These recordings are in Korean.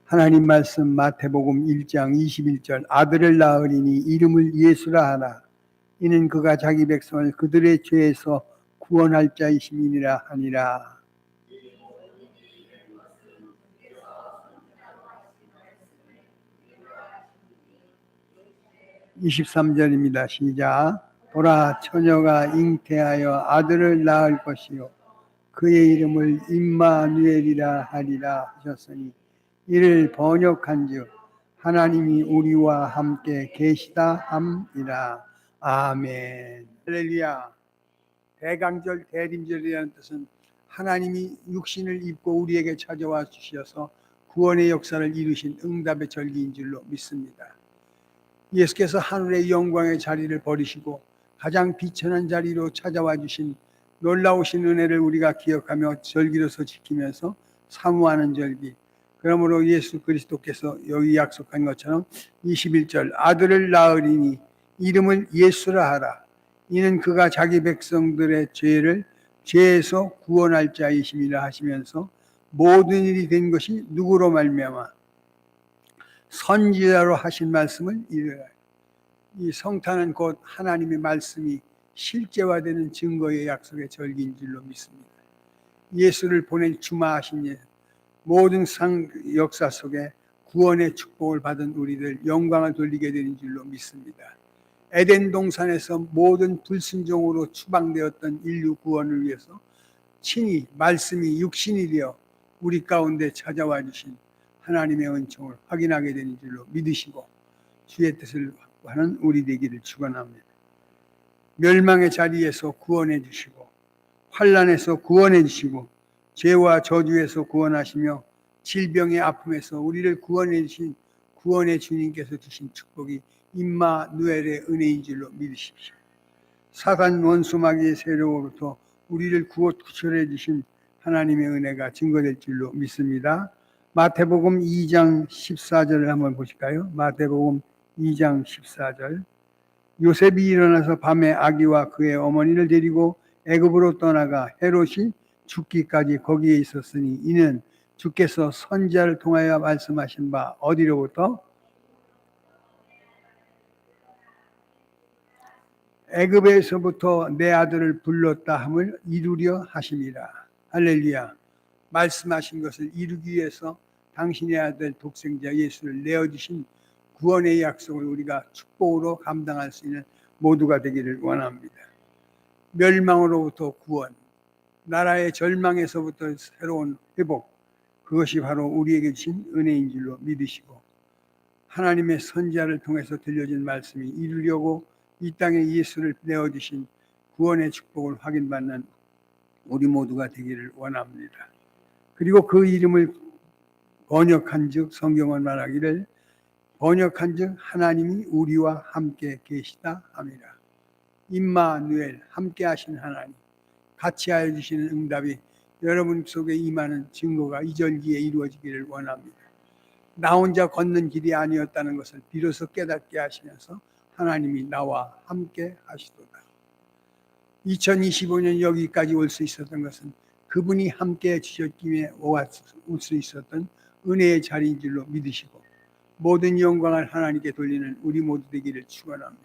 하나님 말씀 마태복음 1장 21절 아들을 낳으리니 이름을 예수라 하라. 이는 그가 자기 백성을 그들의 죄에서 구원할 자이심이니라 하니라. 23절입니다. 시작. 보라, 처녀가 잉태하여 아들을 낳을 것이요 그의 이름을 임마누엘이라 하리라 하셨으니 이를 번역한즉 하나님이 우리와 함께 계시다 함이라. 아멘. 할렐루야. 대강절 대림절이라는 뜻은 하나님이 육신을 입고 우리에게 찾아와 주셔서 구원의 역사를 이루신 응답의 절기인 줄로 믿습니다. 예수께서 하늘의 영광의 자리를 버리시고 가장 비천한 자리로 찾아와 주신 놀라우신 은혜를 우리가 기억하며 절기로서 지키면서 사모하는 절기. 그러므로 예수 그리스도께서 여기 약속한 것처럼 21절 아들을 낳으리니 이름을 예수라 하라. 이는 그가 자기 백성들의 죄를 죄에서 구원할 자이심이라 하시면서 모든 일이 된 것이 누구로 말미암아 선지자로 하신 말씀을 이루라. 이 성탄은 곧 하나님의 말씀이 실제화되는 증거의 약속의 절기인 줄로 믿습니다. 예수를 보낸 주마하신 예, 모든 역사 속에 구원의 축복을 받은 우리들 영광을 돌리게 되는 줄로 믿습니다. 에덴 동산에서 모든 불순종으로 추방되었던 인류 구원을 위해서 친히 말씀이 육신이 되어 우리 가운데 찾아와 주신 하나님의 은총을 확인하게 되는 줄로 믿으시고 주의 뜻을 확보하는 우리 되기를 축원합니다. 멸망의 자리에서 구원해 주시고 환난에서 구원해 주시고 죄와 저주에서 구원하시며 질병의 아픔에서 우리를 구원해 주신 구원의 주님께서 주신 축복이 임마누엘의 은혜인 줄로 믿으십시오. 사단 원수 마귀의 세력으로부터 우리를 구출해 주신 하나님의 은혜가 증거될 줄로 믿습니다. 마태복음 2장 14절을 한번 보실까요? 마태복음 2장 14절. 요셉이 일어나서 밤에 아기와 그의 어머니를 데리고 애굽으로 떠나가 헤롯이 죽기까지 거기에 있었으니 이는 주께서 선지자를 통하여 말씀하신 바 어디로부터? 애굽에서부터 내 아들을 불렀다 함을 이루려 하심이라. 할렐루야. 말씀하신 것을 이루기 위해서 당신의 아들 독생자 예수를 내어주신 구원의 약속을 우리가 축복으로 감당할 수 있는 모두가 되기를 원합니다. 멸망으로부터 구원, 나라의 절망에서부터 새로운 회복, 그것이 바로 우리에게 주신 은혜인 줄로 믿으시고 하나님의 선지자를 통해서 들려진 말씀이 이루려고 이 땅에 예수를 내어주신 구원의 축복을 확인받는 우리 모두가 되기를 원합니다. 그리고 그 이름을 번역한 즉 성경은 말하기를 번역한 즉 하나님이 우리와 함께 계시다 함이라. 임마누엘 함께 하신 하나님 같이 하여 주시는 응답이 여러분 속에 임하는 증거가 이 절기에 이루어지기를 원합니다. 나 혼자 걷는 길이 아니었다는 것을 비로소 깨닫게 하시면서 하나님이 나와 함께 하시도다. 2025년 여기까지 올 수 있었던 것은 그분이 함께 해주셨기에 올 수 있었던 은혜의 자리인 줄로 믿으시고 모든 영광을 하나님께 돌리는 우리 모두 되기를 축원합니다.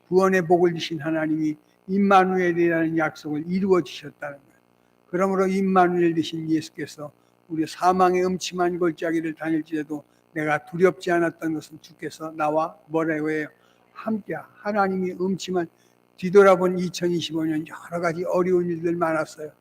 구원의 복을 주신 하나님이 임마누엘이라는 약속을 이루어 주셨다는 것. 그러므로 임마누엘 되신 예수께서 우리 사망의 음침한 골짜기를 다닐지라도 내가 두렵지 않았던 것은 주께서 나와 뭐라고 해요? 함께. 하나님이 음침한 뒤돌아본 2025년 여러 가지 어려운 일들 많았어요.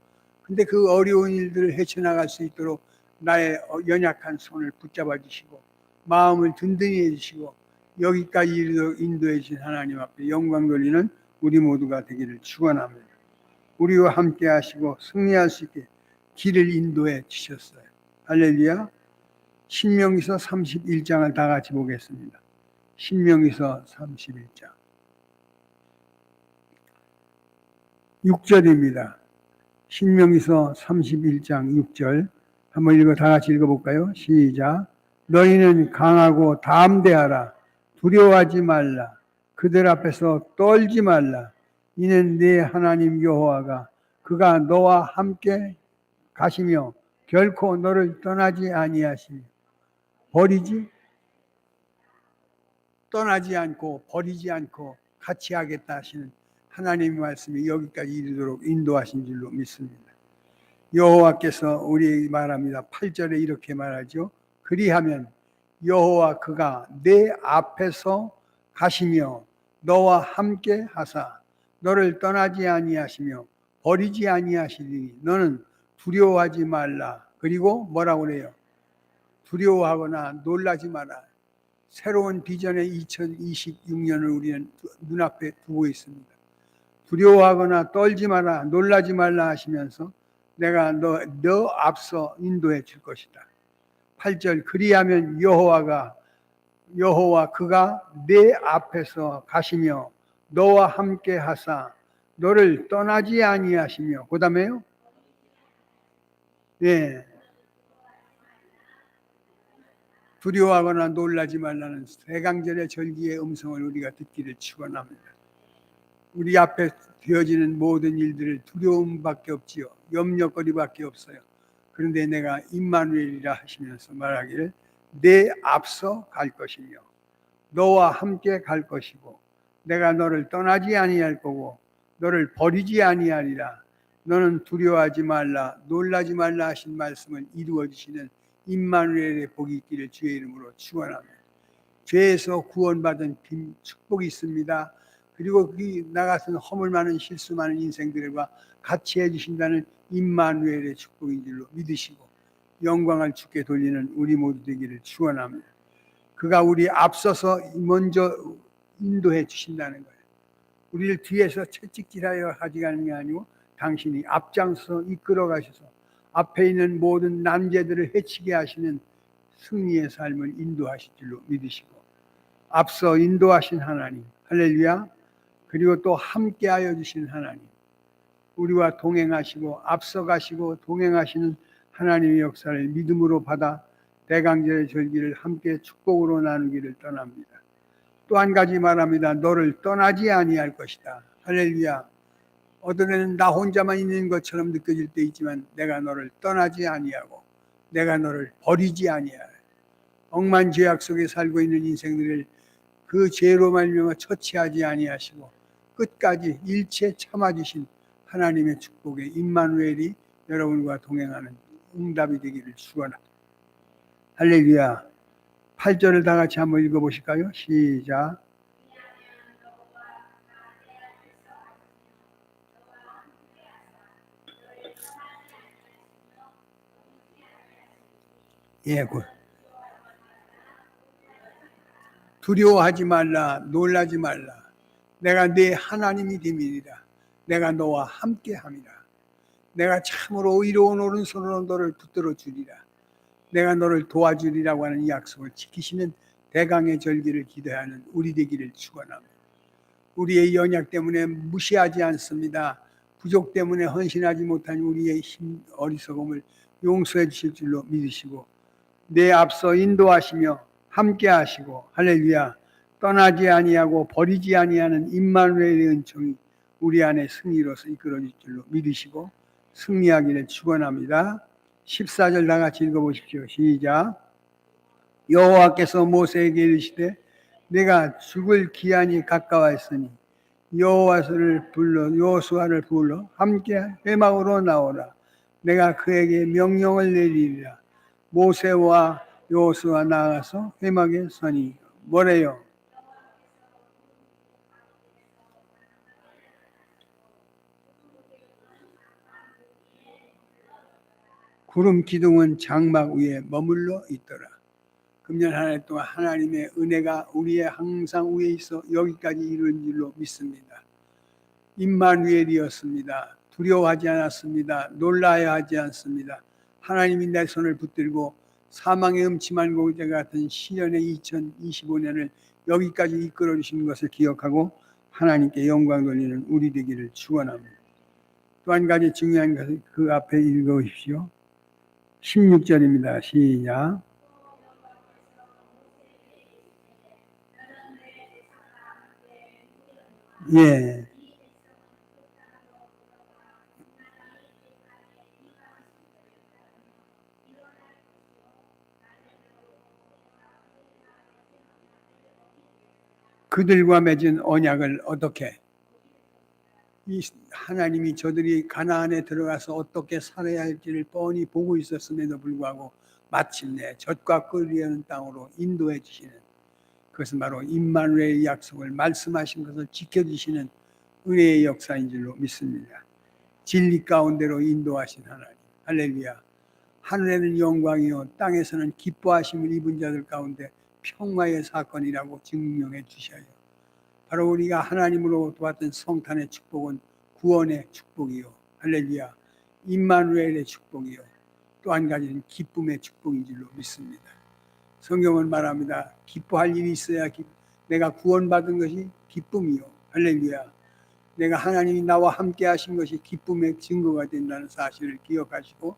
근데 그 어려운 일들을 헤쳐나갈 수 있도록 나의 연약한 손을 붙잡아 주시고 마음을 든든히 해주시고 여기까지 인도해 주신 하나님 앞에 영광 돌리는 우리 모두가 되기를 축원합니다. 우리와 함께 하시고 승리할 수 있게 길을 인도해 주셨어요. 할렐루야. 신명기서 31장을 다 같이 보겠습니다. 신명기서 31장 6절입니다. 신명기서 31장 6절 한번 다 같이 읽어볼까요? 시작. 너희는 강하고 담대하라. 두려워하지 말라. 그들 앞에서 떨지 말라. 이는 네 하나님 여호와가 그가 너와 함께 가시며 결코 너를 떠나지 아니하시며 떠나지 않고 버리지 않고 같이 하겠다 하시는 하나님의 말씀이 여기까지 이르도록 인도하신 줄로 믿습니다. 여호와께서 우리에게 말합니다. 8절에 이렇게 말하죠. 그리하면 여호와 그가 내 앞에서 가시며 너와 함께 하사 너를 떠나지 아니하시며 버리지 아니하시리니 너는 두려워하지 말라. 그리고 뭐라고 그래요? 두려워하거나 놀라지 마라. 새로운 비전의 2026년을 우리는 눈앞에 두고 있습니다. 두려워하거나 떨지 마라, 놀라지 말라 하시면서 내가 너 앞서 인도해 줄 것이다. 8절 그리하면 여호와 그가 내 앞에서 가시며 너와 함께 하사 너를 떠나지 아니하시며 그다음에요. 네. 두려워하거나 놀라지 말라는 대강절의 절기의 음성을 우리가 듣기를 축원합니다. 우리 앞에 되어지는 모든 일들을 두려움밖에 없지요. 염려거리밖에 없어요. 그런데 내가 임마누엘이라 하시면서 말하기를 내 앞서 갈 것이며 너와 함께 갈 것이고 내가 너를 떠나지 아니할 거고 너를 버리지 아니하리라. 너는 두려워하지 말라 놀라지 말라 하신 말씀을 이루어 주시는 임마누엘의 복이 있기를 주의 이름으로 축원합니다. 죄에서 구원받은 축복이 있습니다. 그리고 나 같은 허물 많은 실수 많은 인생들과 같이 해주신다는 임마누엘의 축복인 줄로 믿으시고 영광을 주께 돌리는 우리 모두 되기를 축원합니다. 그가 우리 앞서서 먼저 인도해 주신다는 거예요. 우리를 뒤에서 채찍질하여 가져가는 게 아니고 당신이 앞장서 이끌어 가셔서 앞에 있는 모든 난제들을 해치게 하시는 승리의 삶을 인도하실 줄로 믿으시고 앞서 인도하신 하나님 할렐루야. 그리고 또 함께하여 주신 하나님 우리와 동행하시고 앞서가시고 동행하시는 하나님의 역사를 믿음으로 받아 대강절의 절기를 함께 축복으로 나누기를 떠납니다. 또 한 가지 말합니다. 너를 떠나지 아니할 것이다. 할렐루야. 어떤 애는 나 혼자만 있는 것처럼 느껴질 때 있지만 내가 너를 떠나지 아니하고 내가 너를 버리지 아니하라. 억만 죄악 속에 살고 있는 인생들을 그 죄로 말미암아 처치하지 아니하시고 끝까지 일체 참아주신 하나님의 축복에 임마누엘이 여러분과 동행하는 응답이 되기를 축원합니다. 할렐루야. 8절을 다 같이 한번 읽어보실까요? 시작. 예, 굿. 두려워하지 말라, 놀라지 말라. 내가 네 하나님이 됨이니라. 내가 너와 함께함이라. 내가 참으로 의로운 오른손으로 너를 붙들어 주리라. 내가 너를 도와주리라고 하는 이 약속을 지키시는 대강의 절기를 기대하는 우리 되기를 축원합니다. 우리의 연약 때문에 무시하지 않습니다. 부족 때문에 헌신하지 못한 우리의 힘 어리석음을 용서해 주실 줄로 믿으시고 내 앞서 인도하시며 함께 하시고 할렐루야. 떠나지 아니하고 버리지 아니하는 임마누엘의 은총이 우리 안에 승리로서 이끌어질 줄로 믿으시고 승리하기를 축원합니다. 14절 다 같이 읽어보십시오. 시작. 여호와께서 모세에게 이르시되 내가 죽을 기한이 가까웠으니 여호수아를 불러 함께 회막으로 나오라. 내가 그에게 명령을 내리리라. 모세와 여호수아 나아가서 회막에 서니 뭐래요? 구름 기둥은 장막 위에 머물러 있더라. 금년 한 해 동안 하나님의 은혜가 우리의 항상 위에 있어 여기까지 이른 줄로 믿습니다. 임마누엘이었습니다. 두려워하지 않았습니다. 놀라야 하지 않습니다. 하나님이 내 손을 붙들고 사망의 음침한 곳에 같은 시련의 2025년을 여기까지 이끌어 주신 것을 기억하고 하나님께 영광 돌리는 우리 되기를 축원합니다. 또 한 가지 중요한 것은 그 앞에 읽어보십시오. 16절입니다. 시작. 예. 그들과 맺은 언약을 어떻게 이 하나님이 저들이 가나안에 들어가서 어떻게 살아야 할지를 뻔히 보고 있었음에도 불구하고 마침내 젖과 꿀이 흐르는 땅으로 인도해 주시는 그것은 바로 임마누엘의 약속을 말씀하신 것을 지켜주시는 은혜의 역사인 줄로 믿습니다. 진리 가운데로 인도하신 하나님 할렐루야. 하늘에는 영광이요 땅에서는 기뻐하심을 입은 자들 가운데 평화의 사건이라고 증명해 주셔요. 바로 우리가 하나님으로 도왔던 성탄의 축복은 구원의 축복이요 할렐루야. 임마누엘의 축복이요 또 한 가지는 기쁨의 축복인 줄로 믿습니다. 성경은 말합니다. 기뻐할 일이 있어야 내가 구원받은 것이 기쁨이요 할렐루야. 내가 하나님이 나와 함께 하신 것이 기쁨의 증거가 된다는 사실을 기억하시고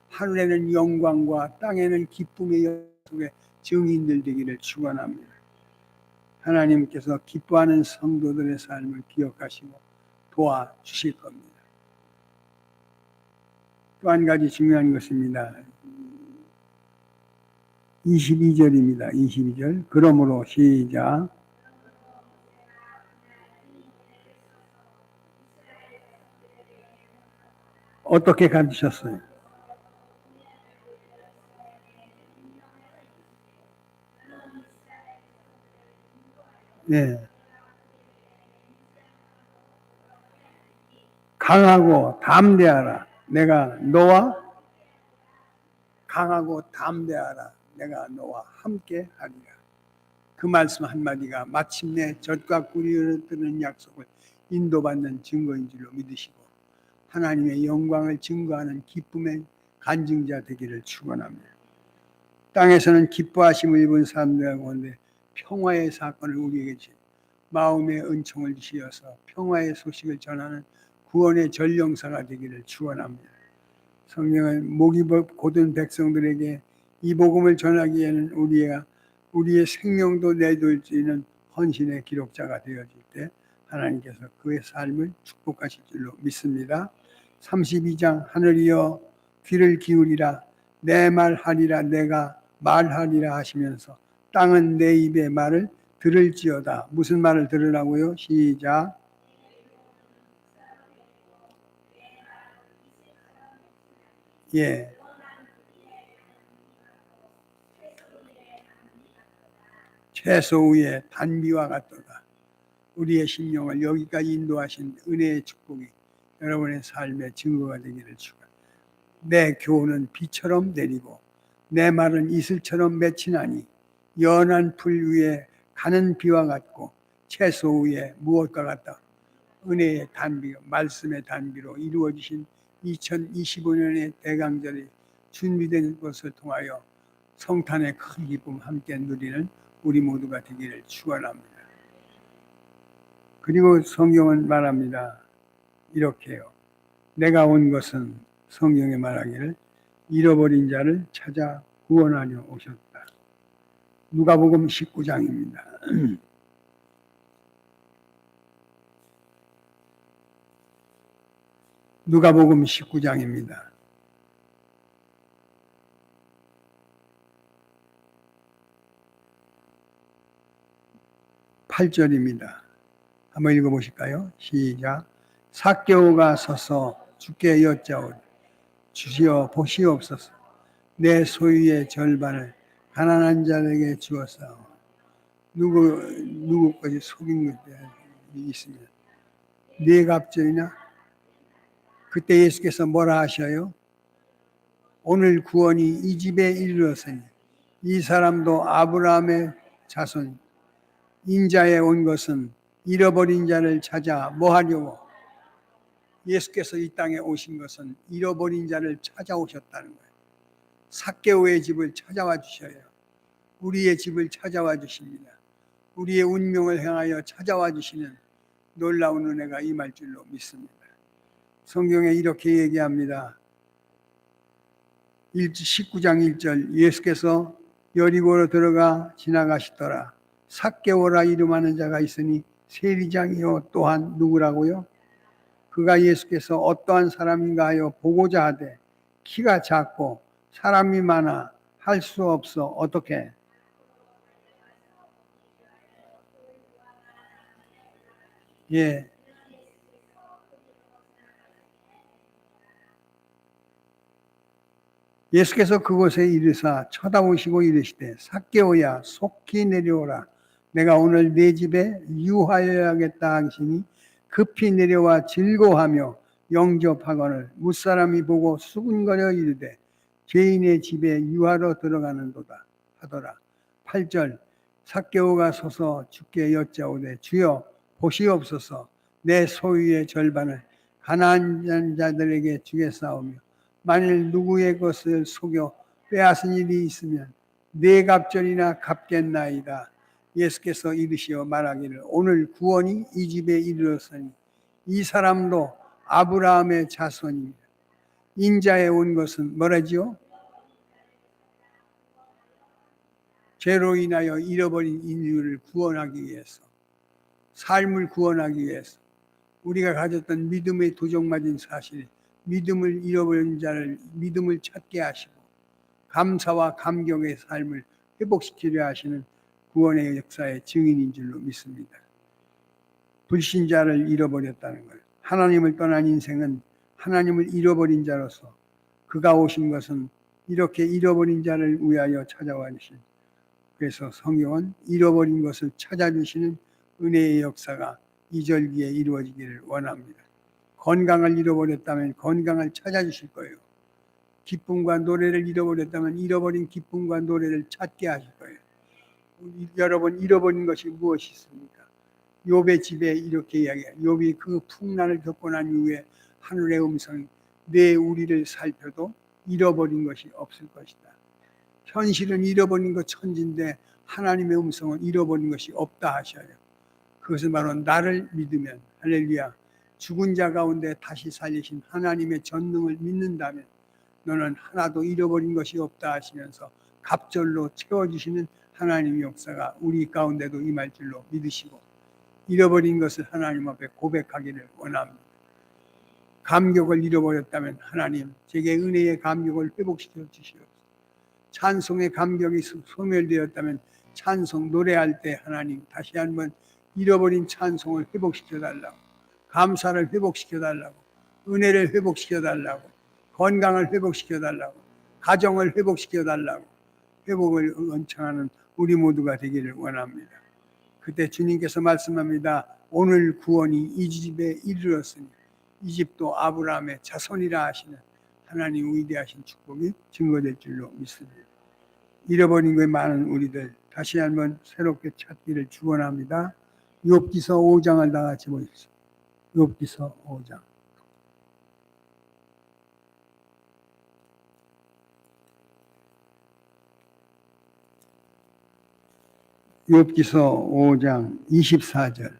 하늘에는 영광과 땅에는 기쁨의 약속의 증인들 되기를 축원합니다. 하나님께서 기뻐하는 성도들의 삶을 기억하시고 도와주실 겁니다. 또 한 가지 중요한 것입니다. 22절입니다. 22절. 그러므로 시작. 어떻게 가르치셨어요? 네. 강하고 담대하라. 내가 너와 강하고 담대하라. 내가 너와 함께 하리라. 그 말씀 한마디가 마침내 젖과 꿀이 흐르는 약속을 인도받는 증거인 줄로 믿으시고 하나님의 영광을 증거하는 기쁨의 간증자 되기를 축원합니다. 땅에서는 기뻐하심을 입은 사람들 가운데 평화의 사건을 우리에게 주신 마음의 은총을 주시어서 평화의 소식을 전하는 구원의 전령사가 되기를 축원합니다. 성령은 목이 곧은 백성들에게 이 복음을 전하기에는 우리의 생명도 내둘 수 있는 헌신의 기록자가 되어질 때 하나님께서 그의 삶을 축복하실 줄로 믿습니다. 32장 하늘이여 귀를 기울이라 내 말하리라 내가 말하리라 하시면서 땅은 내 입의 말을 들을지어다. 무슨 말을 들으라고요? 시작. 예. 채소 위에 단비와 같도다. 우리의 심령을 여기까지 인도하신 은혜의 축복이 여러분의 삶의 증거가 되기를 축원합니다. 내 교훈은 비처럼 내리고 내 말은 이슬처럼 맺히나니 연한 풀 위에 가는 비와 같고 채소 위에 무엇과 같다. 은혜의 단비가 말씀의 단비로 이루어지신 2025년의 대강절이 준비된 것을 통하여 성탄의 큰 기쁨 함께 누리는 우리 모두가 되기를 축원합니다. 그리고 성경은 말합니다. 이렇게요. 내가 온 것은 성경에 말하기를 잃어버린 자를 찾아 구원하려 오셨다. 누가복음 19장입니다. 누가복음 19장입니다. 8절입니다. 한번 읽어보실까요? 시작. 삭개오가 서서 주께 여짜오리 주시어 보시옵소서. 내 소유의 절반을 가난한 자에게 주었사오. 누구까지 속인 것이 있으면 네 갑절이나 그때 예수께서 뭐라 하셔요? 오늘 구원이 이 집에 이르렀으니 이 사람도 아브라함의 자손 인자에 온 것은 잃어버린 자를 찾아 뭐 하려고? 예수께서 이 땅에 오신 것은 잃어버린 자를 찾아오셨다는 거예요. 삭개오의 집을 찾아와 주셔요. 우리의 집을 찾아와 주십니다. 우리의 운명을 향하여 찾아와 주시는 놀라운 은혜가 임할 줄로 믿습니다. 성경에 이렇게 얘기합니다. 19장 1절 예수께서 여리고로 들어가 지나가시더라. 삭개오라 이름하는 자가 있으니 세리장이요 또한 누구라고요? 그가 예수께서 어떠한 사람인가 하여 보고자 하되 키가 작고 사람이 많아 할 수 없어 어떻게 예. 예수께서 그곳에 이르사 쳐다보시고 이르시되 삭개오야 속히 내려오라. 내가 오늘 내 집에 유하여야겠다 하시니 급히 내려와 즐거워하며 영접하거늘 무사람이 보고 수군거려 이르되 죄인의 집에 유하러 들어가는도다 하더라. 8절 삭개오가 서서 주께 여짜오되 주여 보시옵소서 내 소유의 절반을 가난한 자들에게 주겠사오며 만일 누구의 것을 속여 빼앗은 일이 있으면 네 갑절이나 갚겠나이다. 예수께서 이르시어 말하기를 오늘 구원이 이 집에 이르렀으니 이 사람도 아브라함의 자손입니다. 인자에 온 것은 뭐라지요? 죄로 인하여 잃어버린 인류를 구원하기 위해서, 삶을 구원하기 위해서 우리가 가졌던 믿음의 도적맞은 사실, 믿음을 잃어버린 자를 믿음을 찾게 하시고 감사와 감격의 삶을 회복시키려 하시는 구원의 역사의 증인인 줄로 믿습니다. 불신자를 잃어버렸다는 걸, 하나님을 떠난 인생은 하나님을 잃어버린 자로서 그가 오신 것은 이렇게 잃어버린 자를 위하여 찾아와 주신, 그래서 성경은 잃어버린 것을 찾아주시는 은혜의 역사가 이 절기에 이루어지기를 원합니다. 건강을 잃어버렸다면 건강을 찾아주실 거예요. 기쁨과 노래를 잃어버렸다면 잃어버린 기쁨과 노래를 찾게 하실 거예요. 여러분 잃어버린 것이 무엇이 있습니까? 욥의 집에 이렇게 이야기해요. 욥이 그 풍란을 겪고 난 이후에 하늘의 음성이 내 우리를 살펴도 잃어버린 것이 없을 것이다. 현실은 잃어버린 것 천지인데 하나님의 음성은 잃어버린 것이 없다 하셔요. 그것은 바로 나를 믿으면, 할렐루야, 죽은 자 가운데 다시 살리신 하나님의 전능을 믿는다면 너는 하나도 잃어버린 것이 없다 하시면서 갑절로 채워주시는 하나님의 역사가 우리 가운데도 임할 줄로 믿으시고 잃어버린 것을 하나님 앞에 고백하기를 원합니다. 감격을 잃어버렸다면 하나님 제게 은혜의 감격을 회복시켜 주시옵소서. 찬송의 감격이 소멸되었다면 찬송 노래할 때 하나님 다시 한번 잃어버린 찬송을 회복시켜 달라고, 감사를 회복시켜 달라고, 은혜를 회복시켜 달라고, 건강을 회복시켜 달라고, 가정을 회복시켜 달라고, 회복을 원청하는 우리 모두가 되기를 원합니다. 그때 주님께서 말씀합니다. 오늘 구원이 이 집에 이르렀으니 이 집도 아브라함의 자손이라 하시는 하나님 위대하신 축복이 증거될 줄로 믿습니다. 잃어버린 것이 많은 우리들 다시 한번 새롭게 찾기를 축원합니다. 욥기서 5장을 다 같이 보십시오. 욥기서 5장. 욥기서 5장 24절.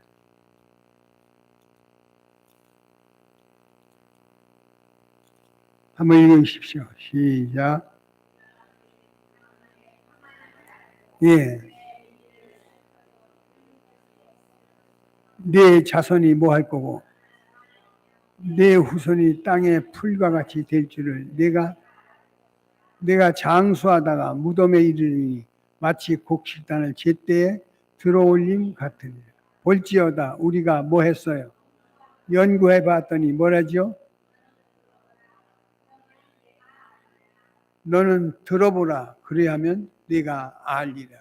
한번 읽으십시오. 시작. 예. 내 자손이 뭐 할 거고 내 후손이 땅의 풀과 같이 될 줄을 내가 장수하다가 무덤에 이르니 마치 곡식단을 제때에 들어올림 같으니 볼지어다 우리가 뭐 했어요? 연구해 봤더니 뭐라죠? 너는 들어보라 그래야면 네가 알리라.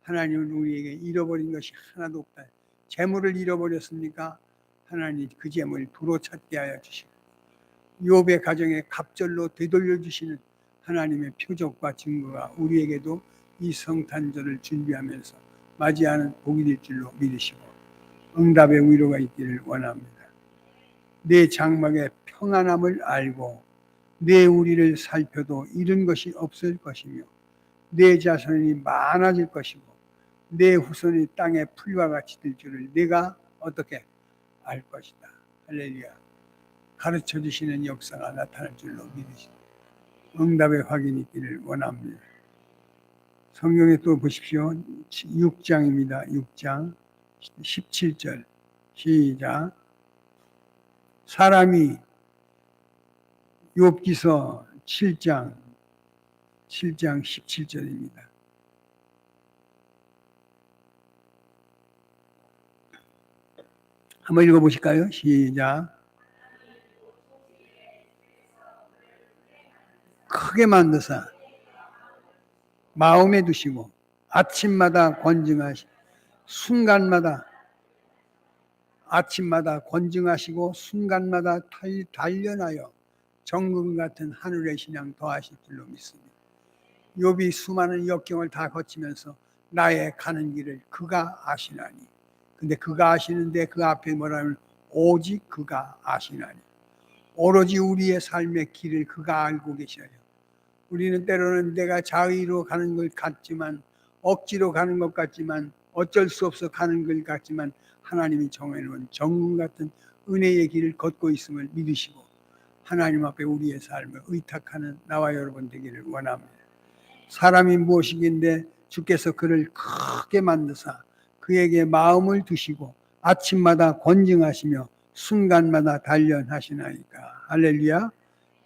하나님은 우리에게 잃어버린 것이 하나도 없다. 재물을 잃어버렸습니까? 하나님 그 재물을 도로 찾게 하여 주시고 욥의 가정에 갑절로 되돌려 주시는 하나님의 표적과 증거가 우리에게도 이 성탄절을 준비하면서 맞이하는 복이 될 줄로 믿으시고 응답의 위로가 있기를 원합니다. 내 장막의 평안함을 알고 내 우리를 살펴도 잃은 것이 없을 것이며 내 자손이 많아질 것이고 내 후손이 땅의 풀과 같이 될 줄을 내가 어떻게 알 것이다. 할렐루야. 가르쳐 주시는 역사가 나타날 줄로 믿으시고 응답의 확인이 있기를 원합니다. 성경에 또 보십시오. 6장입니다. 6장 17절 시작. 사람이 욥기서 7장 17절입니다. 한번 읽어보실까요? 시작. 크게 만드사 마음에 두시고 아침마다 권증하시 순간마다 아침마다 권증하시고 순간마다 단련하여 정금 같은 하늘의 신앙 더하실 줄로 믿습니다. 욥이 수많은 역경을 다 거치면서 나의 가는 길을 그가 아시나니. 근데 그가 아시는데 그 앞에 뭐라면 오직 그가 아시나니. 오로지 우리의 삶의 길을 그가 알고 계셔요. 우리는 때로는 내가 자의로 가는 것 같지만 억지로 가는 것 같지만 어쩔 수 없어 가는 것 같지만 하나님이 정해놓은 정금 같은 은혜의 길을 걷고 있음을 믿으시고 하나님 앞에 우리의 삶을 의탁하는 나와 여러분 되기를 원합니다. 사람이 무엇이긴데 주께서 그를 크게 만드사 그에게 마음을 두시고 아침마다 권증하시며 순간마다 단련하시나이까. 할렐루야.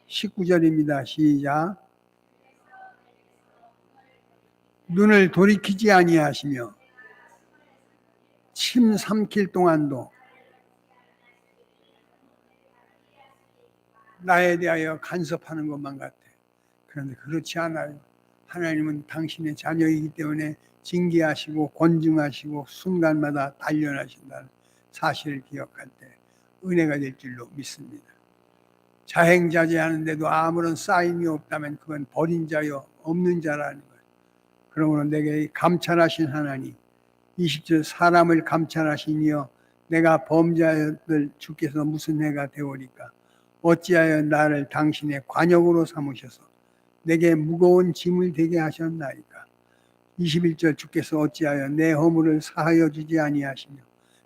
19절입니다. 시작. 눈을 돌이키지 아니하시며 침 삼킬 동안도 나에 대하여 간섭하는 것만 같아. 그런데 그렇지 않아요. 하나님은 당신의 자녀이기 때문에 징계하시고 권증하시고 순간마다 단련하신다는 사실을 기억할 때 은혜가 될 줄로 믿습니다. 자행자제하는데도 아무런 사인이 없다면 그건 버린 자요 없는 자라는 거예요. 그러므로 내게 감찰하신 하나님 20절 사람을 감찰하시니여 내가 범죄하였을 주께서 무슨 해가 되오리까. 어찌하여 나를 당신의 관역으로 삼으셔서 내게 무거운 짐을 되게 하셨나이까. 21절 주께서 어찌하여 내 허물을 사하여 주지 아니하시며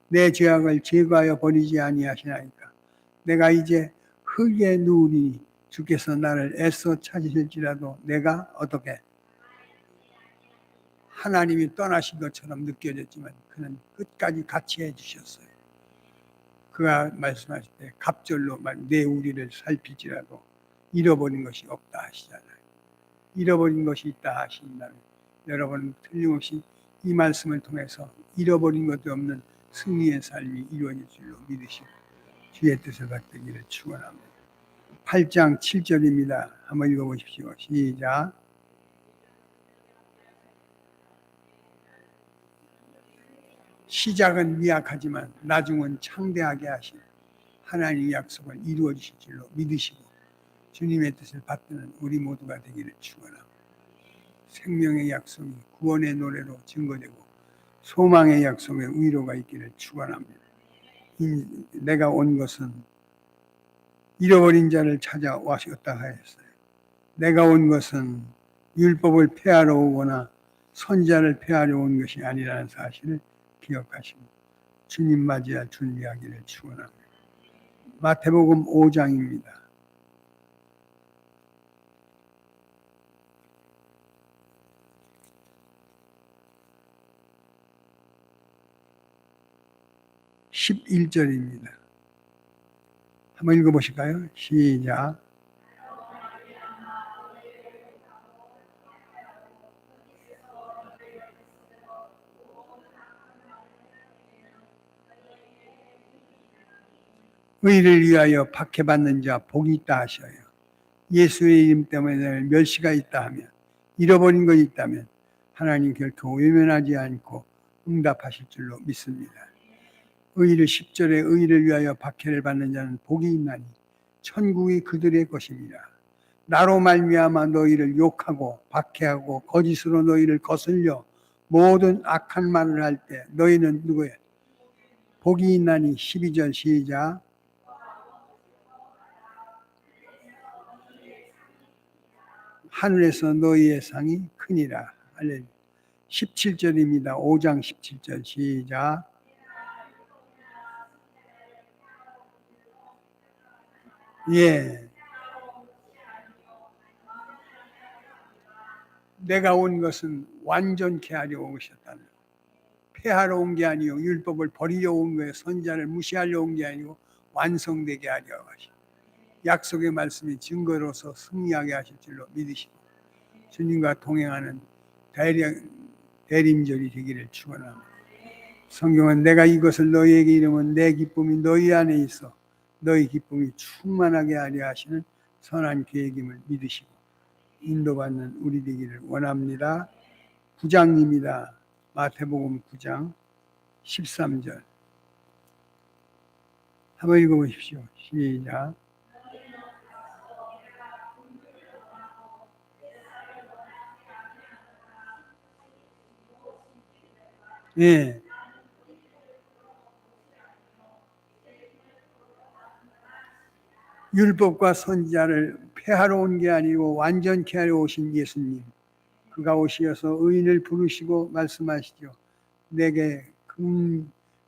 내 죄악을 제거하여 버리지 아니하시나이까. 내가 이제 흙에 누우리니 주께서 나를 애써 찾으실지라도 내가 어떻게 하나님이 떠나신 것처럼 느껴졌지만 그는 끝까지 같이 해주셨어요. 그가 말씀하실 때 갑절로 내 우리를 살필지라도 잃어버린 것이 없다 하시잖아요. 잃어버린 것이 있다 하신다면 여러분은 틀림없이 이 말씀을 통해서 잃어버린 것도 없는 승리의 삶이 이루어질 줄로 믿으시고 주의 뜻을 받기를 축원합니다. 8장 7절입니다. 한번 읽어보십시오. 시작. 시작은 미약하지만 나중은 창대하게 하신 하나님의 약속을 이루어 주실 줄로 믿으시고 주님의 뜻을 받드는 우리 모두가 되기를 축원합니다. 생명의 약속이 구원의 노래로 증거되고 소망의 약속에 위로가 있기를 축원합니다. 내가 온 것은 잃어버린 자를 찾아왔다 하였어요. 내가 온 것은 율법을 폐하러 오거나 선자를 폐하러 온 것이 아니라는 사실을 기억하시고 주님 맞이할 준비하기를 축원합니다. 마태복음 5장입니다. (11절입니다) 한번 읽어보실까요? 시작. 의를 위하여 박해받는 자 복이 있다 하셔요. 예수의 이름 때문에 멸시가 있다 하면 잃어버린 것이 있다면 하나님 결코 외면하지 않고 응답하실 줄로 믿습니다. 의를 10절에 의를 위하여 박해를 받는 자는 복이 있나니 천국이 그들의 것입니다. 나로 말미암아 너희를 욕하고 박해하고 거짓으로 너희를 거슬려 모든 악한 말을 할 때 너희는 누구예요? 복이 있나니 12절 시작. 하늘에서 너희의 상이 크니라. 할렐루야. 17절입니다. 5장 17절 시작. 예. 내가 온 것은 완전케 하려 오셨다는 폐하러 온 게 아니요 율법을 버리려 온 거예요. 선자를 무시하려 온 게 아니고 완성되게 하려 하시. 약속의 말씀이 증거로서 승리하게 하실 줄로 믿으시고 주님과 동행하는 대림절이 되기를 축원합니다. 성경은 내가 이것을 너희에게 이르면 내 기쁨이 너희 안에 있어 너희 기쁨이 충만하게 하려 하시는 선한 계획임을 믿으시고 인도받는 우리 되기를 원합니다. 9장입니다. 마태복음 9장 13절 한번 읽어보십시오. 시작. 네. 율법과 선지자를 폐하러 온 게 아니고 완전케 하려 오신 예수님. 그가 오시어서 의인을 부르시고 말씀하시죠. 내게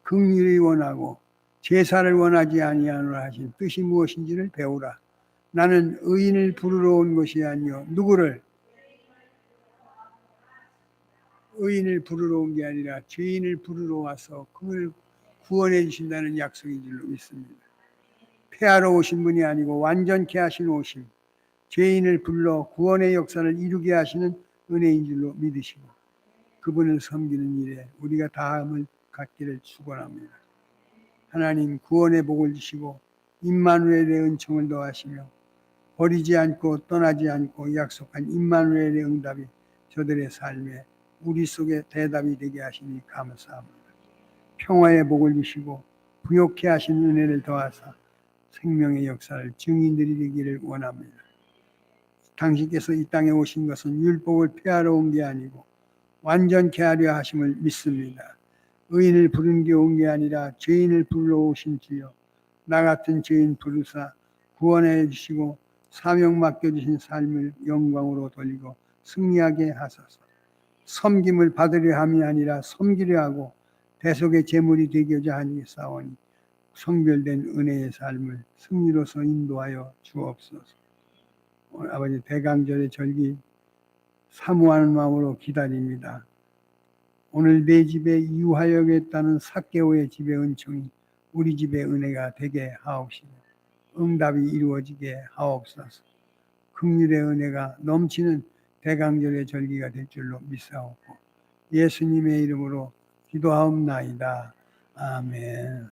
긍휼이 원하고 제사를 원하지 아니하노라 하신 뜻이 무엇인지를 배우라. 나는 의인을 부르러 온 것이 아니요 누구를 의인을 부르러 온 게 아니라 죄인을 부르러 와서 그를 구원해 주신다는 약속인 줄로 믿습니다. 폐하러 오신 분이 아니고 완전케 하신 오심, 죄인을 불러 구원의 역사를 이루게 하시는 은혜인 줄로 믿으시고 그분을 섬기는 일에 우리가 다함을 갖기를 축원합니다. 하나님 구원의 복을 주시고 임마누엘의 은총을 더하시며 버리지 않고 떠나지 않고 약속한 임마누엘의 응답이 저들의 삶에 우리 속에 대답이 되게 하시니 감사합니다. 평화의 복을 주시고 부욕케 하신 은혜를 더하사 생명의 역사를 증인들이 되기를 원합니다. 당신께서 이 땅에 오신 것은 율법을 폐하러 온 게 아니고 완전케 하려 하심을 믿습니다. 의인을 부른 게 온 게 아니라 죄인을 불러 오신 주여 나 같은 죄인 부르사 구원해 주시고 사명 맡겨주신 삶을 영광으로 돌리고 승리하게 하소서. 섬김을 받으려 함이 아니라 섬기려 하고 대속의 제물이 되고자 하니 싸우니 성별된 은혜의 삶을 승리로서 인도하여 주옵소서. 오늘 아버지 대강절의 절기 사모하는 마음으로 기다립니다. 오늘 내 집에 유하여겠다는 삭개오의 집의 은총이 우리 집의 은혜가 되게 하옵시며 응답이 이루어지게 하옵소서. 긍휼의 은혜가 넘치는 대강절의 절기가 될 줄로 믿사옵고 예수님의 이름으로 기도하옵나이다. 아멘.